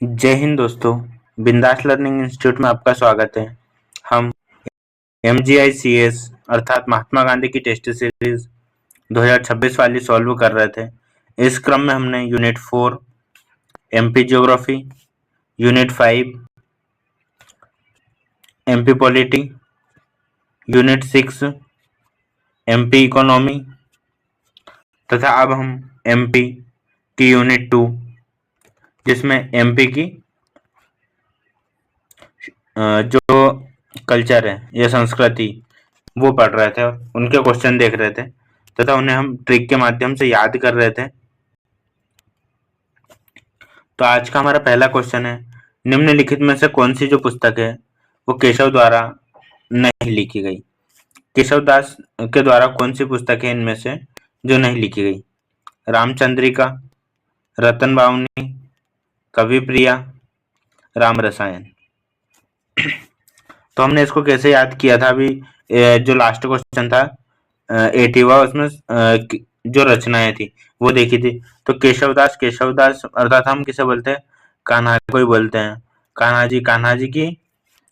जय हिंद दोस्तों। बिंदास लर्निंग इंस्टीट्यूट में आपका स्वागत है। हम MGICS अर्थात महात्मा गांधी की टेस्ट सीरीज 2026 वाली सॉल्व कर रहे थे। इस क्रम में हमने unit 4 MP geography, unit 5 MP polity, unit 6 MP economy तथा अब हम MP की यूनिट 2 जिसमें MP की जो कल्चर है या संस्कृति वो पढ़ रहे थे, उनके क्वेश्चन देख रहे थे तथा उन्हें हम ट्रिक के माध्यम से याद कर रहे थे। तो आज का हमारा पहला क्वेश्चन है, निम्नलिखित में से कौन सी जो पुस्तक है वो केशव द्वारा नहीं लिखी गई। केशव दास के द्वारा कौन सी पुस्तक है इनमें से जो नहीं लिखी गई। रामचंद्रिका, रतन बावनी, कवि प्रिया, राम रसायन। तो हमने इसको कैसे याद किया था, अभी जो लास्ट क्वेश्चन था 80वां, उसमें जो रचनाएं थी वो देखी थी। तो केशव दास अर्थात हम किसे बोलते हैं, कान्हा को ही बोलते हैं। कान्हा जी की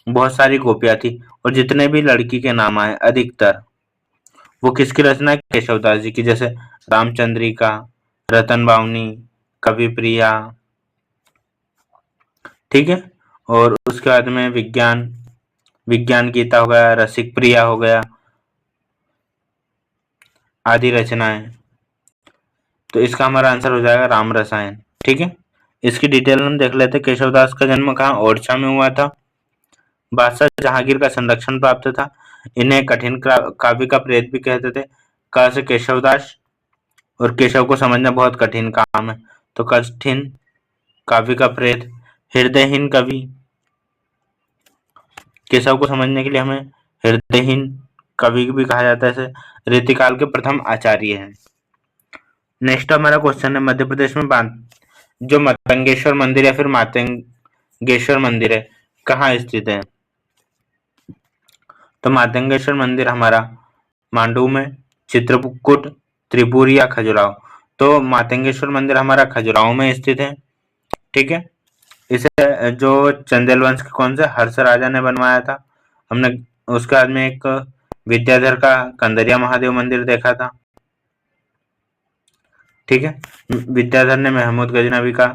बहुत सारी कॉपियां थी और जितने भी लड़की के नाम आए अधिकतर वो किसकी रचना है, केशव दास जी की। जैसे रामचंद्रिका, रतन बावनी, कवि प्रिया, ठीक है। और उसके बाद में विज्ञान गीता हो गया, रसिक प्रिया हो गया, आदि रचनाएं। तो इसका हमारा आंसर हो जाएगा राम रसायन, ठीक है। इसकी डिटेल हम देख लेते हैं। केशवदास का जन्म कहाँ, ओरछा में हुआ था। बादशाह जहांगीर का संरक्षण प्राप्त था। इन्हें कठिन काव्य का प्रेत भी कहते थे। क से केशवदास, और केशव को समझना बहुत कठिन काम है, तो कठिन काव्य का प्रेत। हृदयहीन कवि, केशव को समझने के लिए हमें हृदयहीन कवि भी कहा जाता है। रीतिकाल के प्रथम आचार्य हैं। नेक्स्ट हमारा क्वेश्चन है, मध्य प्रदेश में जो मतंगेश्वर मंदिर या फिर मातंगेश्वर मंदिर है कहाँ स्थित है। तो मातंगेश्वर मंदिर हमारा मांडू में, चित्रकूट, त्रिपुरी या खजुराहो। तो मातंगेश्वर मंदिर हमारा खजुराहो में स्थित है, ठीक है। इसे जो चंदेल वंश के कौन से हर्ष राजा ने बनवाया था हमने। उसके बाद में एक विद्याधर का कंदरिया महादेव मंदिर देखा था, ठीक है। विद्याधर ने महमूद गजनवी का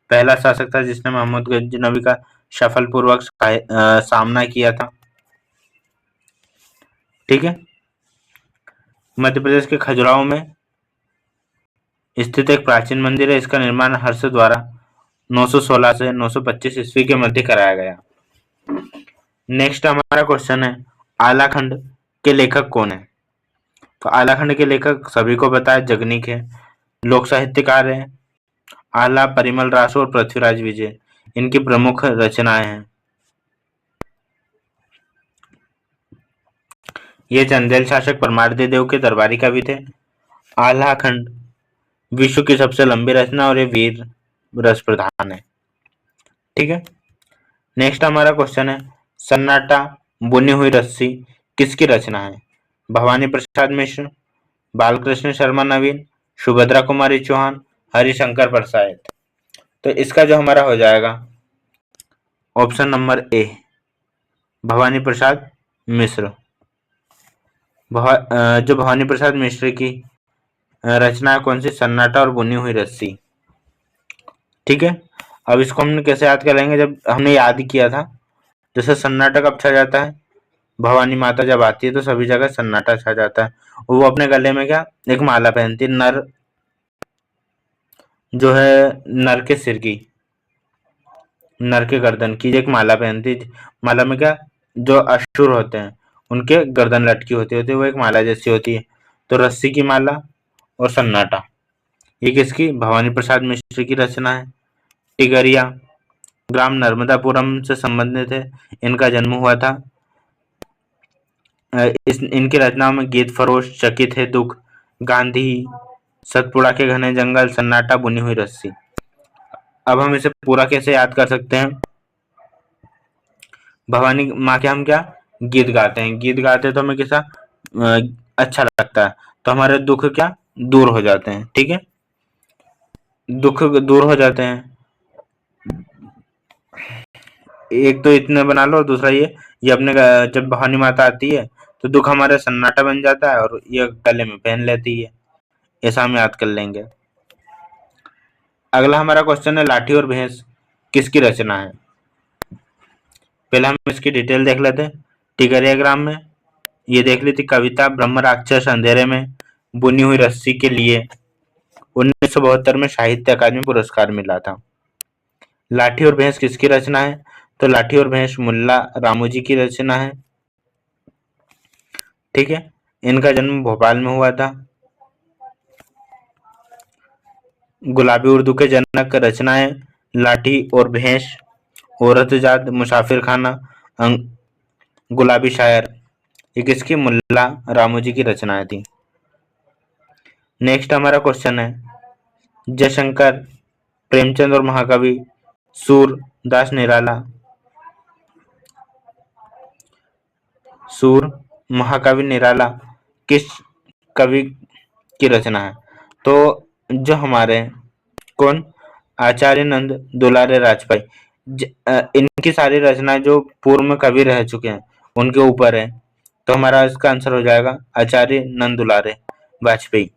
पहला शासक था जिसने महमूद गजनवी का सफलपूर्वक सामना किया था, ठीक है। मध्य प्रदेश के खजुराहो में स्थित एक प्राचीन मंदिर है। इसका निर्माण हर्ष द्वारा 916 से 925 ईस्वी के मध्य कराया गया। नेक्स्ट हमारा क्वेश्चन है, आलाखंड के लेखक कौन है। तो आलाखंड के लेखक सभी को पता है, जगनीक है। लोक साहित्यकार है। आला, परिमल रासो और पृथ्वीराज विजय इनकी प्रमुख रचनाएं हैं। ये चंदेल शासक परमार्दी देव के दरबारी कवि थे। आलाखंड विश्व की सबसे लंबी रचना और ये वीर रस प्रधान है, ठीक है। नेक्स्ट हमारा क्वेश्चन है, सन्नाटा बुनी हुई रस्सी किसकी रचना है। भवानी प्रसाद मिश्र, बालकृष्ण शर्मा नवीन, सुभद्रा कुमारी चौहान, हरिशंकर प्रसाद। तो इसका जो हमारा हो जाएगा option number A, Bhavani Prasad Mishra. जो भवानी प्रसाद मिश्र की रचना कौन सी, सन्नाटा और बुनी हुई रस्सी, ठीक है। अब इसको हमने कैसे याद करेंगे, जब हमने याद किया था जैसे सन्नाटा कब छा जाता है, भवानी माता जब आती है तो सभी जगह सन्नाटा छा जाता है। वो अपने गले में क्या एक माला पहनती है, नर जो है नर के सिर की, नर के गर्दन की एक माला पहनती। माला में क्या जो असुर होते हैं उनके गर्दन लटकी होती है वो एक माला जैसी होती है। तो रस्सी की माला और सन्नाटा ये किसकी, भवानी प्रसाद मिश्र की रचना है। टिगरिया ग्राम नर्मदापुरम से संबंधित है। इनका जन्म हुआ था। इनकी रचनाओं में गीत फरोश, चकित है दुख, गांधी, सतपुड़ा के घने जंगल, सन्नाटा, बुनी हुई रस्सी। अब हम इसे पूरा कैसे याद कर सकते हैं, भवानी माँ के हम क्या गीत गाते हैं, गीत गाते हैं तो हमें कैसा अच्छा लगता है, तो हमारे दुख क्या दूर हो जाते हैं, ठीक है। दुख दूर हो जाते हैं। एक तो इतने बना लो और दूसरा ये अपने जब भवानी माता आती है तो दुख हमारा सन्नाटा बन जाता है और ये गले में पहन लेती है। ऐसा हम याद कर लेंगे। अगला हमारा क्वेश्चन है लाठी और भैंस किसकी रचना है। पहले हम इसकी डिटेल देख लेते हैं। टिगरिया ग्राम में ये देख ली थी कविता ब्रह्म राक्षस अंधेरे में बुनी हुई रस्सी के लिए 1972 में साहित्य अकादमी पुरस्कार मिला था। लाठी और भैंस किसकी रचना है, तो लाठी और भैंस मुल्ला रामू जी की रचना है। ठीक है, इनका जन्म भोपाल में हुआ था। गुलाबी उर्दू के जनक रचनाएं लाठी और भैंस, औरत जात, मुसाफिर खाना, गुलाबी शायर, ये किसकी मुल्ला रामू जी की रचनाएं थी। नेक्स्ट हमारा क्वेश्चन है जयशंकर प्रेमचंद और महाकवि सूरदास निराला, सूर महाकवि निराला किस कवि की रचना है, तो जो हमारे कौन आचार्य नंद दुलारे राजभाई, इनकी सारी रचनाएं जो पूर्व में कवि रह चुके हैं उनके ऊपर है। तो हमारा इसका आंसर हो जाएगा आचार्य नंद दुलारे वाजपेयी।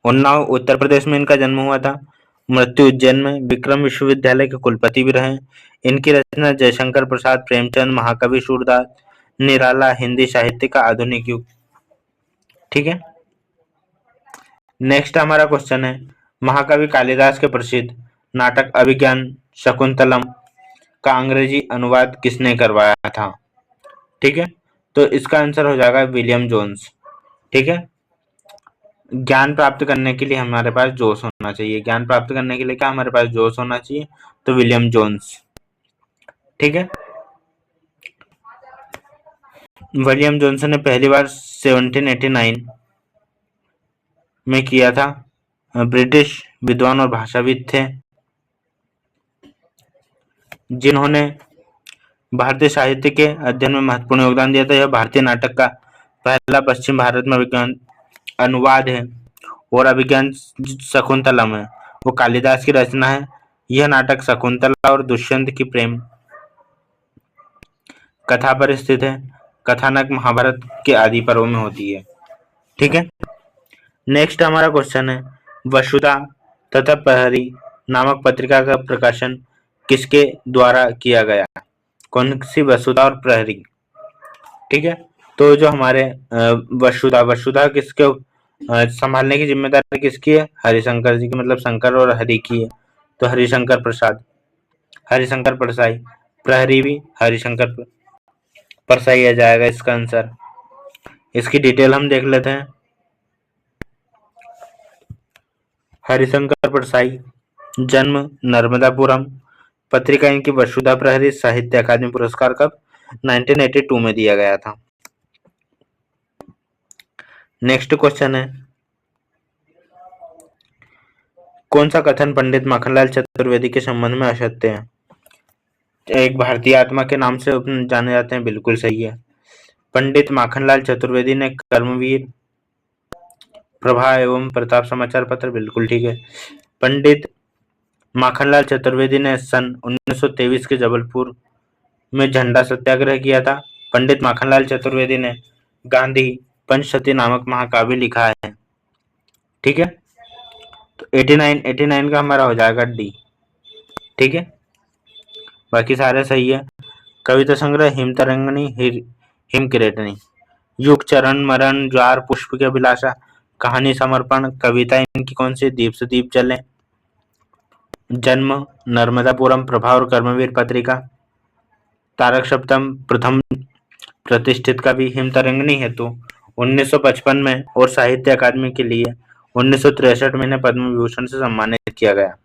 उन्नाव उत्तर प्रदेश में इनका जन्म हुआ था। मृत्यु उज्जैन में। विक्रम विश्वविद्यालय के कुलपति भी रहे। इनकी रचना जयशंकर प्रसाद, प्रेमचंद, महाकवि सूरदास निराला, हिंदी साहित्य का आधुनिक युग। ठीक है, नेक्स्ट हमारा क्वेश्चन है महाकवि कालिदास के प्रसिद्ध नाटक अभिज्ञान शकुंतलम का अंग्रेजी अनुवाद किसने करवाया था। ठीक है, तो इसका आंसर हो जाएगा विलियम जोन्स। ठीक है, ज्ञान प्राप्त करने के लिए हमारे पास जोश होना चाहिए। ज्ञान प्राप्त करने के लिए क्या हमारे पास जोश होना चाहिए, तो विलियम जोन्स। ठीक है, विलियम जोन्सन ने पहली बार 1789 में किया था। ब्रिटिश विद्वान और भाषाविद थे जिन्होंने भारतीय साहित्य के अध्ययन में महत्वपूर्ण योगदान दिया था। यह भारतीय नाटक का पहला पश्चिम भारत में विज्ञान अनुवाद है और अभिज्ञान शकुंतलम है वो कालिदास की रचना है। यह नाटक शकुंतला और दुष्यंत की प्रेम कथा पर स्थित है। कथानक महाभारत के आदि पर्व में होती है। ठीक है, नेक्स्ट हमारा क्वेश्चन है वसुधा तथा प्रहरी नामक पत्रिका का प्रकाशन किसके द्वारा किया गया। कौन सी वसुधा और प्रहरी। ठीक है, तो जो हमारे वसुधा किसके संभालने की जिम्मेदारी किसकी है, हरिशंकर जी की, मतलब शंकर और हरि की है, तो हरिशंकर प्रसाद, हरिशंकर परसाई। प्रहरी भी हरिशंकर परसाई आ जाएगा इसका आंसर। इसकी डिटेल हम देख लेते हैं। हरिशंकर परसाई, जन्म नर्मदापुरम, पत्रिका इनकी वसुधा प्रहरी, साहित्य अकादमी पुरस्कार कब 1982 में दिया गया था। नेक्स्ट क्वेश्चन है कौन सा कथन पंडित माखनलाल चतुर्वेदी के संबंध में असत्य है। एक भारतीय आत्मा के नाम से जाने जाते हैं, बिल्कुल सही है। पंडित माखनलाल चतुर्वेदी ने कर्मवीर, प्रभा एवं प्रताप समाचार पत्र, बिल्कुल ठीक है। पंडित माखनलाल चतुर्वेदी ने सन 1923 के जबलपुर में झंडा सत्याग्रह किया था। पंडित माखनलाल चतुर्वेदी ने गांधी पंचशती नामक महाकाव्य लिखा है। ठीक है, तो 89 का हमारा हो जाएगा डी। ठीक है, बाकी सारे सही है। कविता संग्रह हिमतरंगिणी, हिम किरटनी, युग, चरण मरण, ज्वार, पुष्प की अभिलाषा, कहानी समर्पण, कविता इनकी कौन सी, दीप से दीप जले, जन्म नर्मदापुरम, प्रभा और कर्मवीर पत्रिका, तारक सप्तम, प्रथम प्रतिष्ठित कवि, हिमतरंगिणी हेतु 1955 में और साहित्य अकादमी के लिए 1963 में इन्हें पद्म विभूषण से सम्मानित किया गया।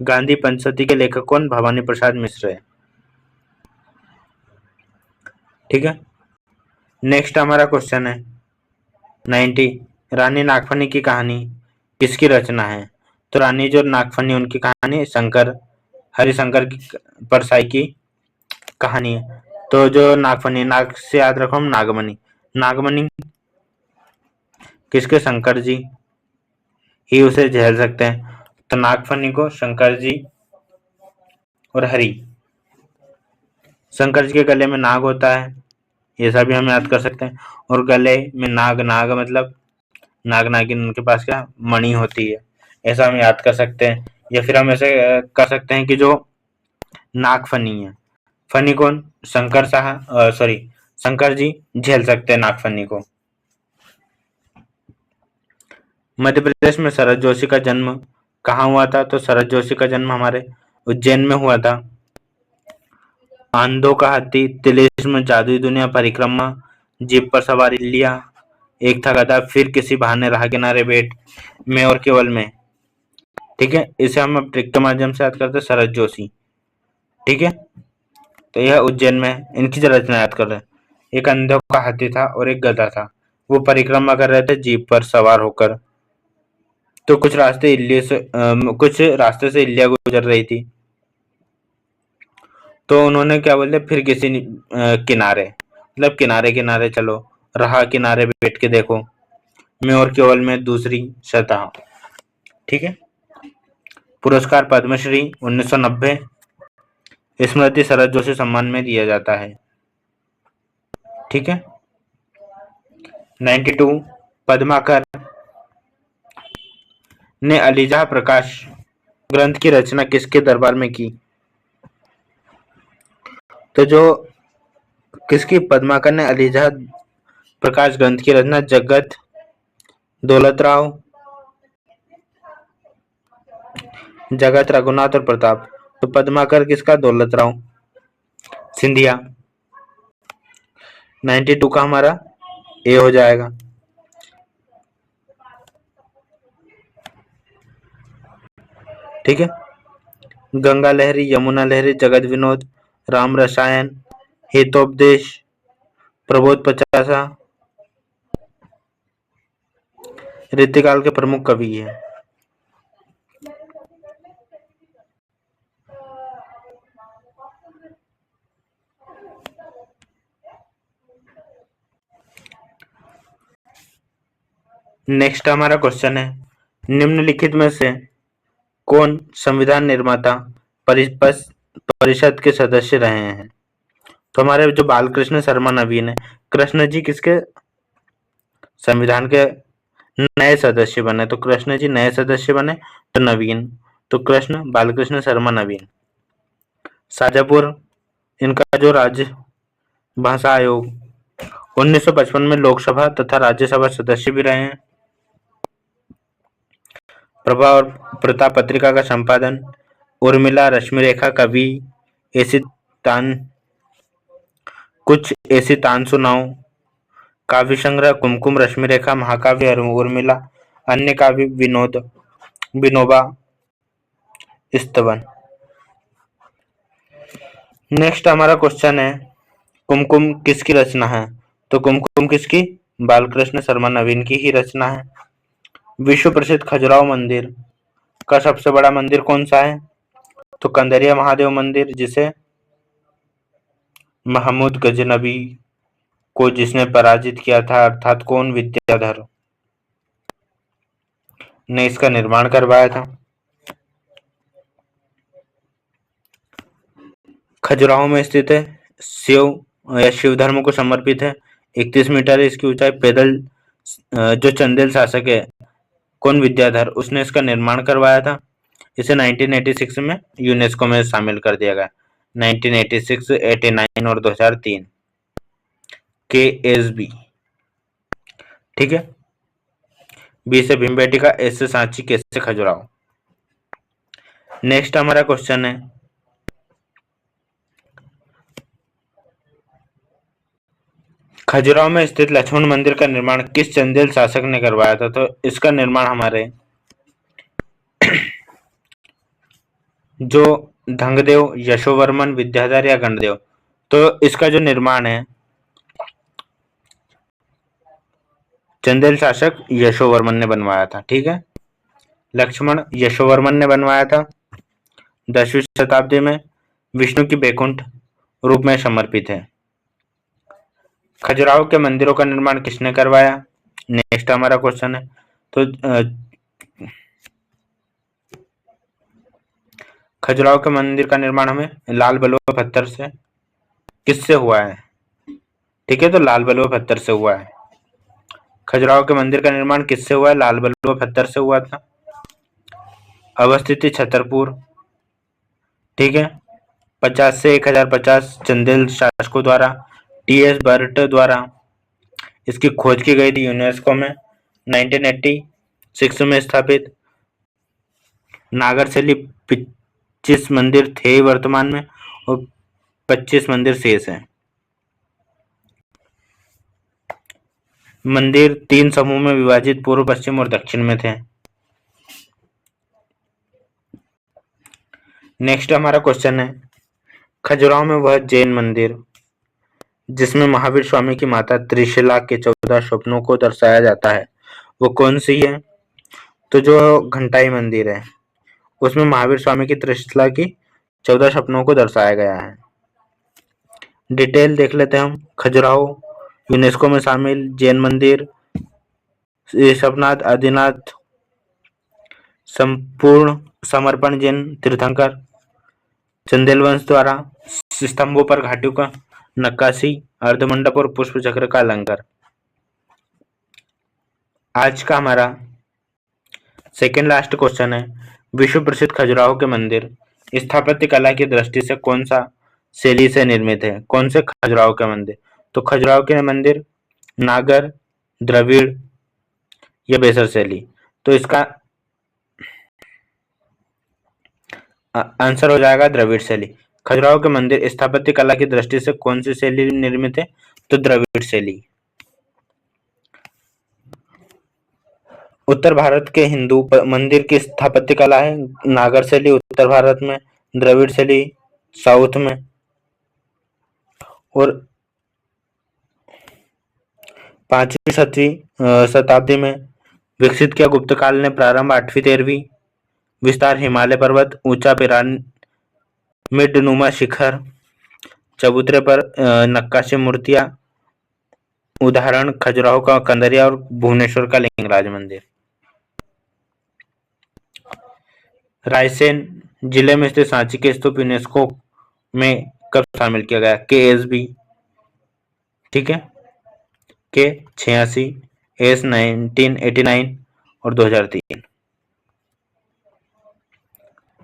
गांधी पंचशती के लेखक कौन, भवानी प्रसाद मिश्र है। ठीक है, नेक्स्ट हमारा क्वेश्चन है 90 रानी नागफनी की कहानी किसकी रचना है, तो रानी जो नागफनी उनकी कहानी शंकर हरिशंकर की परसाई की कहानी है। तो जो नागफनी, नाग से याद रखो हम नागमणि, नागमणि किसके, शंकर जी, ही उसे झेल सकते हैं। तो नागफनी को शंकर जी और हरि। शंकर जी के गले में नाग होता है, ऐसा भी हम याद कर सकते हैं। और गले में नाग, नाग मतलब नाग नागिन, उनके पास क्या मणि होती है, ऐसा हम याद कर सकते हैं। या फिर हम ऐसे कर सकते हैं कि जो नाग फनी है, फनी कौन, शंकर साहब, सॉरी शंकर जी झेल सकते हैं नागफनी को। मध्य प्रदेश में शरद जोशी का जन्म कहाँ हुआ था? तो शरद जोशी का जन्म हमारे उज्जैन में हुआ था। आंधों का हाथी, तिलिस्म, जादुई दुनिया, परिक्रमा, जीप पर सवारी, लिया, एक था गधा, फिर किसी बहाने राह किनारे बैठ, मैं और केवल मैं। ठीक है, इसे हम अब ट्रिक के माध्यम से याद करते हैं, शरद जोशी। ठीक है, तो यह उज्जैन में है। इनकी रचना याद कर रहे हैं। एक अंधों का हाथी था और एक गधा था, वो परिक्रमा कर रहे थे जीप पर सवार होकर। तो कुछ रास्ते से इल्लिया गुजर रही थी, तो उन्होंने क्या बोले, फिर किसी किनारे, मतलब किनारे किनारे चलो, रहा किनारे बैठ के देखो, मैं और केवल मैं दूसरी सतह। ठीक है। पुरस्कार पद्मश्री 1990 स्मृति शरद जोशी सम्मान में दिया जाता है। ठीक है। 92 पद्माकर ने अलीजाह प्रकाश ग्रंथ की रचना किसके दरबार में की? तो जो किसकी, पद्माकर ने अलीजाह प्रकाश ग्रंथ की रचना जगत दौलतराव, जगत रघुनाथ और प्रताप। तो पद्माकर किसका, दौलतराव सिंधिया। 92 का हमारा ए हो जाएगा। ठीक है। गंगा लहरी, यमुना लहरी, जगत विनोद, राम रसायन, हितोपदेश, प्रबोध पचासा रीतिकाल के प्रमुख कवि है। नेक्स्ट हमारा क्वेश्चन है, निम्नलिखित में से कौन संविधान निर्माता परिषद के सदस्य रहे हैं? तो हमारे जो बालकृष्ण शर्मा नवीन है, कृष्ण जी किसके संविधान के नए सदस्य बने? तो कृष्ण जी नए सदस्य बने, तो नवीन, तो कृष्ण बालकृष्ण शर्मा नवीन। शाजापुर, इनका जो राज्य भाषा आयोग 1955 में लोकसभा तथा राज्यसभा सदस्य भी रहे हैं। प्रभा और प्रताप पत्रिका का संपादन उर्मिला रश्मिरेखा कवि, ऐसी तान कुछ ऐसी तान सुनाओ, काव्य संग्रह कुमकुम रश्मिरेखा, महाकाव्य उर्मिला, अन्य काव्य विनोबा स्तवन। नेक्स्ट हमारा क्वेश्चन है, कुमकुम किसकी रचना है? तो कुमकुम किसकी, बालकृष्ण शर्मा नवीन की ही रचना है। विश्व प्रसिद्ध खजुराहो मंदिर का सबसे बड़ा मंदिर कौन सा है? तो कंदरिया महादेव मंदिर, जिसे महमूद गजनबी को जिसने पराजित किया था, अर्थात कौन, विद्याधर ने इसका निर्माण करवाया था। खजुराहो में स्थित है, शिव धर्म को समर्पित है, 31 मीटर है इसकी ऊंचाई। पैदल जो चंदेल शासक है, कौन, विद्याधर, उसने इसका निर्माण करवाया था। इसे 1986 में यूनेस्को में शामिल कर दिया गया। 1986, 89 और 2003 KSB। ठीक है। बी से भीमबेटका, एस से सांची, के से खजुराहो। नेक्स्ट हमारा क्वेश्चन है, खजुराहो में स्थित लक्ष्मण मंदिर का निर्माण किस चंदेल शासक ने करवाया था? तो इसका निर्माण हमारे जो धंगदेव, यशोवर्मन, विद्याधर या गणदेव। तो इसका जो निर्माण है, चंदेल शासक यशोवर्मन ने बनवाया था। ठीक है, लक्ष्मण यशोवर्मन ने बनवाया था। 10वीं शताब्दी में विष्णु की बैकुंठ रूप में समर्पित है। खजुराहो के मंदिरों का निर्माण किसने करवाया? नेक्स्ट हमारा क्वेश्चन है, तो खजुराहो के मंदिर का निर्माण हमें लाल बलुआ पत्थर से किससे हुआ है? ठीक है, तो लाल बलुआ पत्थर से हुआ है। खजुराहो के मंदिर का निर्माण किससे हुआ है? लाल बलुआ पत्थर से हुआ था। अवस्थिति छतरपुर। ठीक है, 50 से 1050 चंदेल शासकों द्वारा टी.एस. बर्ट द्वारा इसकी खोज की गई थी। यूनेस्को में 1986 में स्थापित। नागरशैली 25 मंदिर थे वर्तमान में और 25 मंदिर शेष हैं। मंदिर 3 समूह में विभाजित पूर्व, पश्चिम और दक्षिण में थे। नेक्स्ट हमारा क्वेश्चन है, खजुराहो में वह जैन मंदिर जिसमें महावीर स्वामी की माता त्रिशला के 14 स्वप्नों को दर्शाया जाता है वो कौन सी है? तो जो घंटाई मंदिर है उसमें महावीर स्वामी की त्रिशला की 14 स्वप्नों को दर्शाया गया है। डिटेल देख लेते हैं हम। खजुराहो यूनेस्को में शामिल जैन मंदिर, ऋषभनाथ आदिनाथ, संपूर्ण समर्पण जैन तीर्थंकर, चंदेल वंश द्वारा स्तंभों पर घाटियों का नक्काशी, अर्धमंडप और पुष्प चक्र का अलंकार। आज का हमारा सेकेंड लास्ट क्वेश्चन है, विश्व प्रसिद्ध खजुराहो के मंदिर स्थापत्य कला की दृष्टि से कौन सा शैली से निर्मित है? कौन से खजुराहो के मंदिर? तो खजुराहो के मंदिर नागर, द्रविड़ या बेसर शैली। तो इसका आंसर हो जाएगा द्रविड़ शैली। खजुराहो के मंदिर स्थापत्य कला की दृष्टि से कौन सी शैली निर्मित है? तो द्रविड़ शैली। उत्तर भारत के हिंदू मंदिर की स्थापत्य कला है नागर शैली उत्तर भारत में, द्रविड़ शैली साउथ में, और 5वीं 7वीं शताब्दी में विकसित किया गुप्त काल ने, प्रारंभ 8वीं 13वीं, विस्तार हिमालय पर्वत, ऊंचा पिरामिड नुमा शिखर, चबूतरे पर नक्काशी मूर्तियां, उदाहरण खजुराहो का कंदरिया और भुवनेश्वर का लिंगराज मंदिर। रायसेन जिले में स्थित सांची के स्तूप यूनेस्को में कब शामिल किया गया? KSB। ठीक है, के 86, S 1989 और 2003।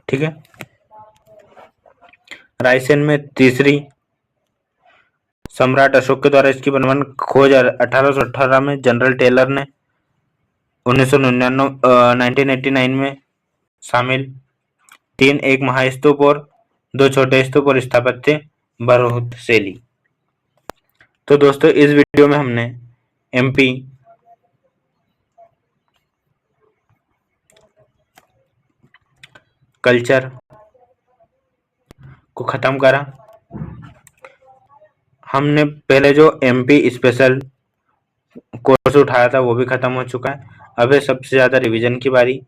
ठीक है, रायसेन में तीसरी सम्राट अशोक के द्वारा इसकी बनवन खोज 1818 में जनरल टेलर ने, 1989 में शामिल। 3 एक महास्तूप और 2 छोटे स्तूप और स्थापत्य बहुत शैली। तो दोस्तों इस वीडियो में हमने MP कल्चर को खत्म करा। हमने पहले जो MP स्पेशल कोर्स उठाया था वो भी खत्म हो चुका है। अब है सबसे ज्यादा रिवीजन की बारी।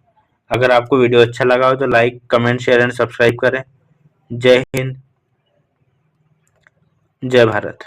अगर आपको वीडियो अच्छा लगा हो तो like, comment, share and subscribe करें। जय हिंद, जय भारत।